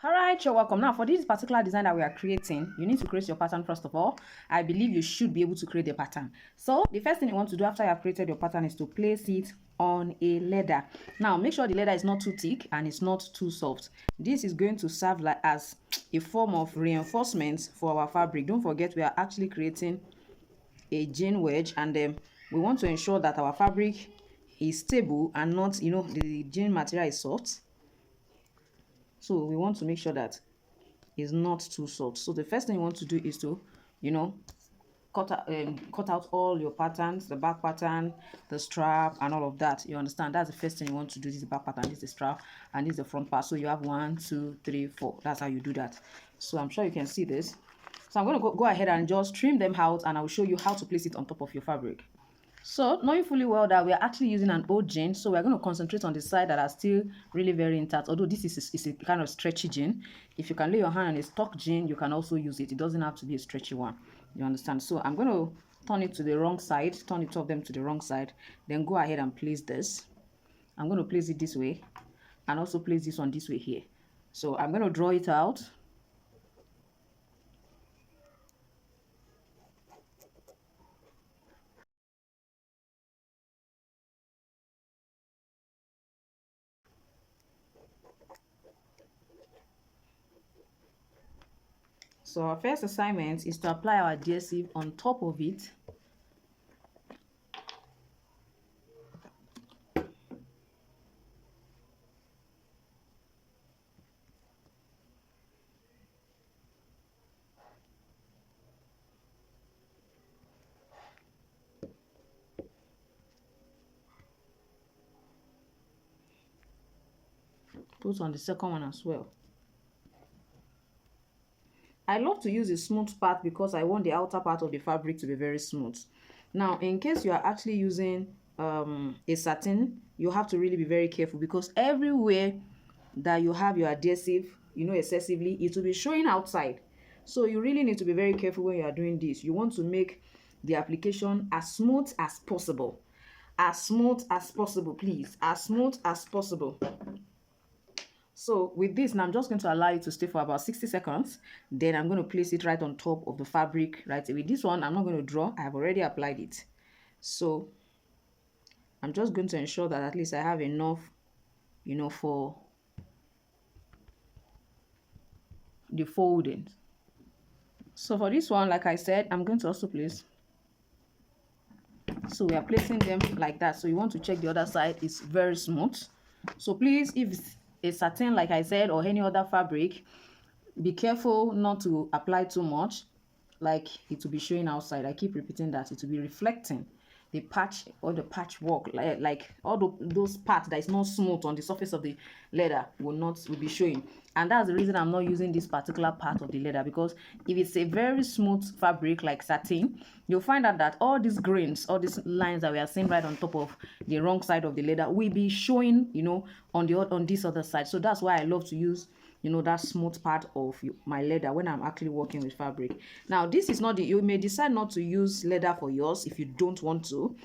All right, you're welcome. Now, for this particular design that we are creating, you need to create your pattern first of all. I believe you should be able to create a pattern. So the first thing you want to do after you have created your pattern is to place it on a leather. Now, make sure the leather is not too thick and it's not too soft. This is going to serve like as a form of reinforcement for our fabric. Don't forget, we are actually creating a jean wedge, and we want to ensure that our fabric is stable and not, the jean material is soft. So we want to make sure that it's not too soft. So the first thing you want to do is to, cut out all your patterns, the back pattern, the strap, and all of that. You understand? That's the first thing you want to do. This is the back pattern, this is the strap, and this is the front part. So you have 1, 2, 3, 4. That's how you do that. So I'm sure you can see this. So I'm going to go ahead and just trim them out, and I will show you how to place it on top of your fabric. So knowing fully well that we are actually using an old jean, so we're going to concentrate on the side that are still really very intact. Although this is a kind of stretchy jean. If you can lay your hand on a stock jean, you can also use it. It doesn't have to be a stretchy one. You understand? So I'm going to turn it to the wrong side, turn it of them to the wrong side. Then go ahead and place this. I'm going to place it this way and also place this one this way here. So I'm going to draw it out. So our first assignment is to apply our adhesive on top of it. Put on the second one as well. I love to use a smooth part because I want the outer part of the fabric to be very smooth. Now, in case you are actually using a satin, you have to really be very careful because everywhere that you have your adhesive, excessively, it will be showing outside. So you really need to be very careful when you are doing this. You want to make the application as smooth as possible. As smooth as possible, please. As smooth as possible. So with this, now I'm just going to allow it to stay for about 60 seconds. Then I'm going to place it right on top of the fabric right away. This one, I'm not going to draw. I have already applied it. So I'm just going to ensure that at least I have enough, for the folding. So for this one, like I said, I'm going to also place. So we are placing them like that. So you want to check the other side. It's very smooth. So please, if it's a satin, like I said, or any other fabric, be careful not to apply too much, like it will be showing outside. I keep repeating that. It will be reflecting the patch or the patchwork, like all those parts that is not smooth on the surface of the leather will be showing. And that's the reason I'm not using this particular part of the leather, because if it's a very smooth fabric like satin, you'll find out that all these grains, all these lines that we are seeing right on top of the wrong side of the leather will be showing, on this other side. So that's why I love to use that smooth part of my leather when I'm actually working with fabric. Now, this is not you may decide not to use leather for yours if you don't want to.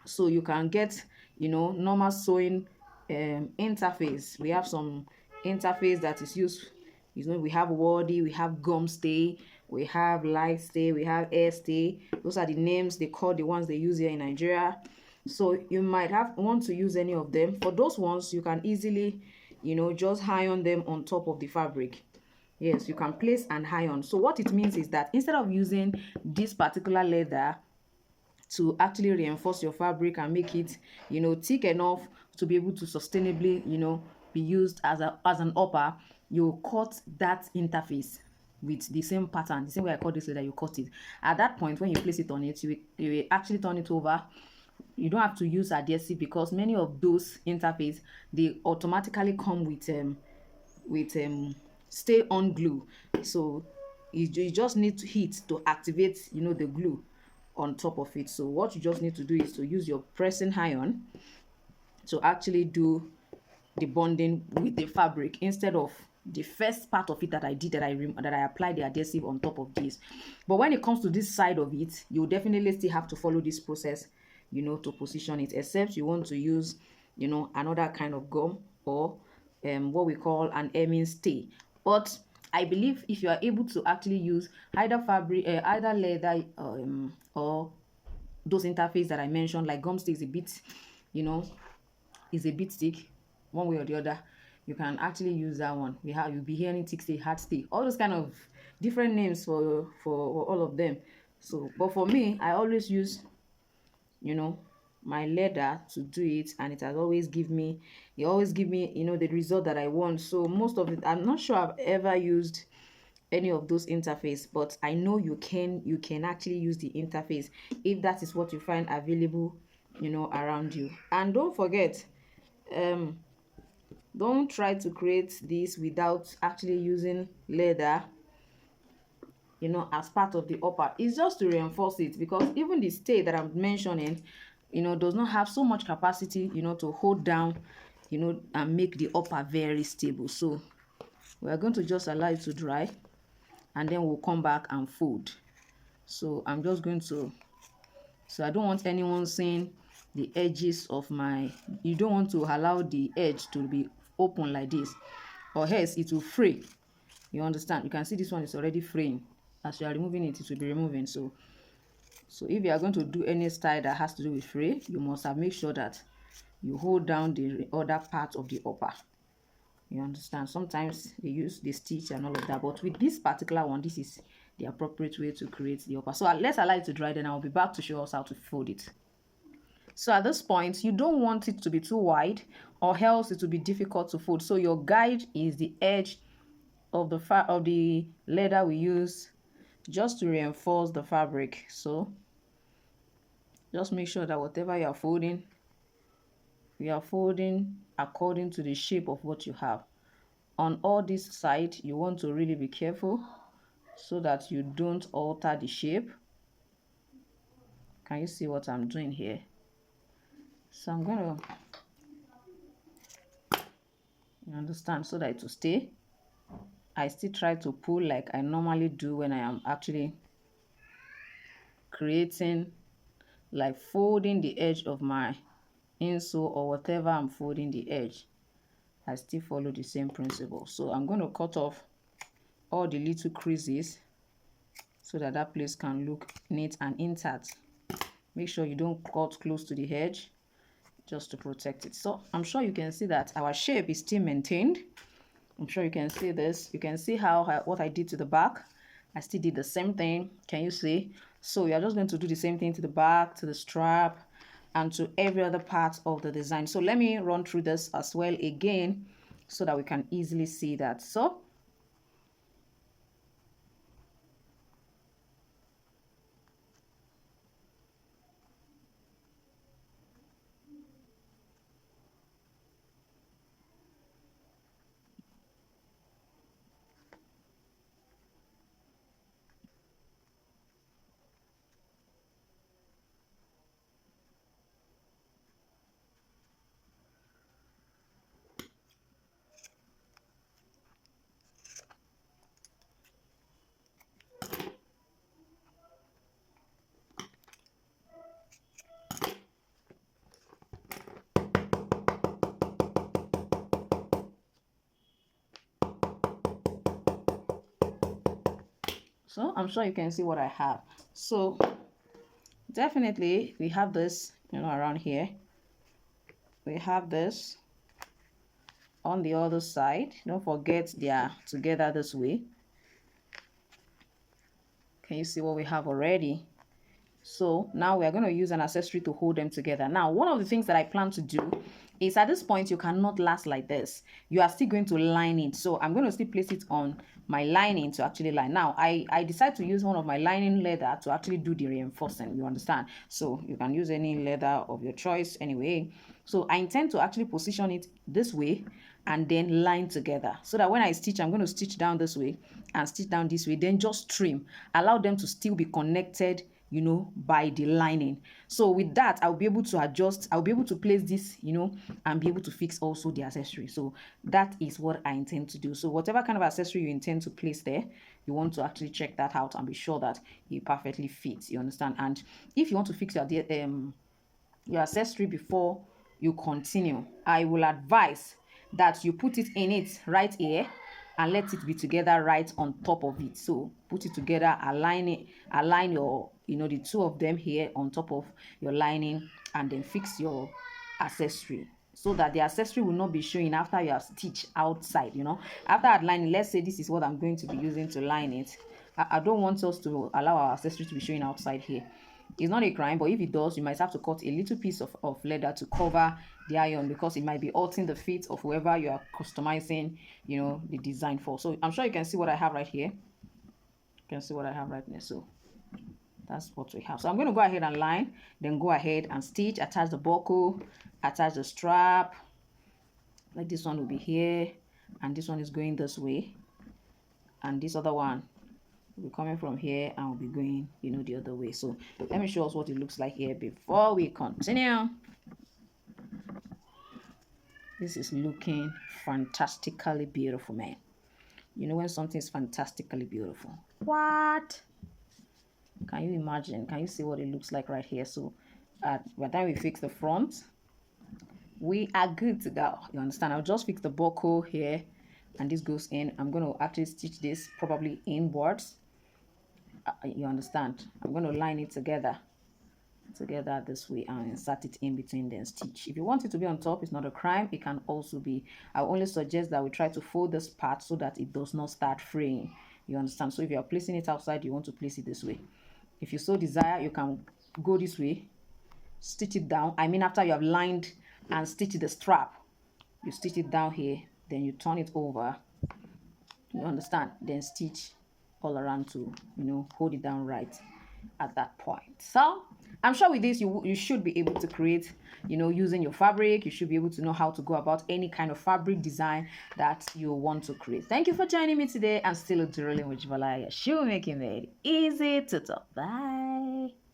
So you can get, normal sewing interface. We have some interface that is used. We have Wardy, we have gum stay, we have light stay, we have air stay. Those are the names they call the ones they use here in Nigeria. So you might want to use any of them. For those ones, you can easily just iron them on top of the fabric. Yes, you can place and iron. So what it means is that instead of using this particular leather to actually reinforce your fabric and make it thick enough to be able to sustainably be used as an upper, you cut that interface with the same pattern, the same way I cut this leather. You cut it. At that point, when you place it on it, you will actually turn it over. You don't have to use adhesive because many of those interface, they automatically come with stay on glue. So you just need to heat to activate the glue on top of it. So what you just need to do is to use your pressing iron to actually do the bonding with the fabric instead of the first part of it that I did, that I applied the adhesive on top of this. But when it comes to this side of it, you definitely still have to follow this process to position it, except you want to use another kind of gum or what we call an hemming stay. But I believe if you are able to actually use either fabric, either leather, or those interface that I mentioned, like gum stick is a bit, you know, is a bit thick, one way or the other. You can actually use that one. You'll be hearing thick stick, hard stick, all those kind of different names for all of them. So, but for me, I always use, you know, my leather to do it, and it always give me, the result that I want. So most of it, I'm not sure I've ever used any of those interface, but I know you can actually use the interface if that is what you find available, around you. And don't forget, um don't try to create this without actually using leather, as part of the upper. It's just to reinforce it, because even the stay that I'm mentioning, does not have so much capacity, to hold down, and make the upper very stable. So we're going to just allow it to dry, and then we'll come back and fold. So I'm just going to, so I don't want anyone seeing the edges of my, you don't want to allow the edge to be open like this, or else it will fray. You understand? You can see this one is already fraying. As you are removing it, it will be removing. So if you are going to do any style that has to do with fray, you must have make sure that you hold down the other part of the upper. You understand? Sometimes they use the stitch and all of that, but with this particular one, this is the appropriate way to create the upper. So let's allow it to dry, then I'll be back to show us how to fold it. So at this point, you don't want it to be too wide, or else it will be difficult to fold. So your guide is the edge of the leather we use just to reinforce the fabric. So just make sure that whatever you are folding according to the shape of what you have. On all this side, you want to really be careful so that you don't alter the shape. Can you see what I'm doing here? So I'm gonna, you understand, so that it will stay. I still try to pull like I normally do when I am actually creating, like folding the edge of my insole or whatever I'm folding the edge. I still follow the same principle. So I'm going to cut off all the little creases so that that place can look neat and intact. Make sure you don't cut close to the edge, just to protect it. So I'm sure you can see that our shape is still maintained. I'm sure you can see this. You can see what I did to the back. I still did the same thing. Can you see? So we are just going to do the same thing to the back, to the strap, and to every other part of the design. So let me run through this as well again so that we can easily see that. So I'm sure you can see what I have. So definitely we have this, around here. We have this on the other side. Don't forget they are together this way. Can you see what we have already? So now we are going to use an accessory to hold them together. Now, one of the things that I plan to do is, at this point, you cannot last like this. You are still going to line it. So I'm going to still place it on my lining to actually line. Now, I decide to use one of my lining leather to actually do the reinforcing. You understand? So you can use any leather of your choice anyway. So I intend to actually position it this way and then line together, so that when I stitch, I'm going to stitch down this way and stitch down this way, then just trim, allow them to still be connected, by the lining. So with that, I'll be able to adjust, I'll be able to place this, and be able to fix also the accessory. So that is what I intend to do. So whatever kind of accessory you intend to place there, you want to actually check that out and be sure that it perfectly fits. You understand? And if you want to fix your accessory before you continue, I will advise that you put it in it right here, and let it be together right on top of it. So put it together, align it, align your, the two of them here on top of your lining, and then fix your accessory so that the accessory will not be showing after you have stitched outside. After outlining, let's say this is what I'm going to be using to line it. I don't want us to allow our accessory to be showing outside here. It's not a crime, but if it does, you might have to cut a little piece of leather to cover the iron, because it might be altering the fit of whoever you are customizing, the design for. So I'm sure you can see what I have right here. You can see what I have right there. So that's what we have. So I'm going to go ahead and line, then go ahead and stitch, attach the buckle, attach the strap. Like this one will be here, and this one is going this way, and this other one will be coming from here and will be going, the other way. So let me show us what it looks like here before we continue. This is looking fantastically beautiful, man. When something is fantastically beautiful, what can you imagine? Can you see what it looks like right here? So by the time we fix the front, we are good to go. You understand? I'll just fix the buckle here, and this goes in. I'm going to actually stitch this probably inwards. You understand? I'm going to line it together this way and insert it in between, then stitch. If you want it to be on top, it's not a crime. It can also be. I only suggest that we try to fold this part so that it does not start fraying. You understand? So if you are placing it outside, you want to place it this way. If you so desire, you can go this way, stitch it down. I mean, after you have lined and stitched the strap, you stitch it down here, then you turn it over. You understand? Then stitch all around to, hold it down right at that point. So I'm sure with this, you should be able to create, using your fabric. You should be able to know how to go about any kind of fabric design that you want to create. Thank you for joining me today, and still a tutorial with Valaya. Shoe making it easy to talk. Bye.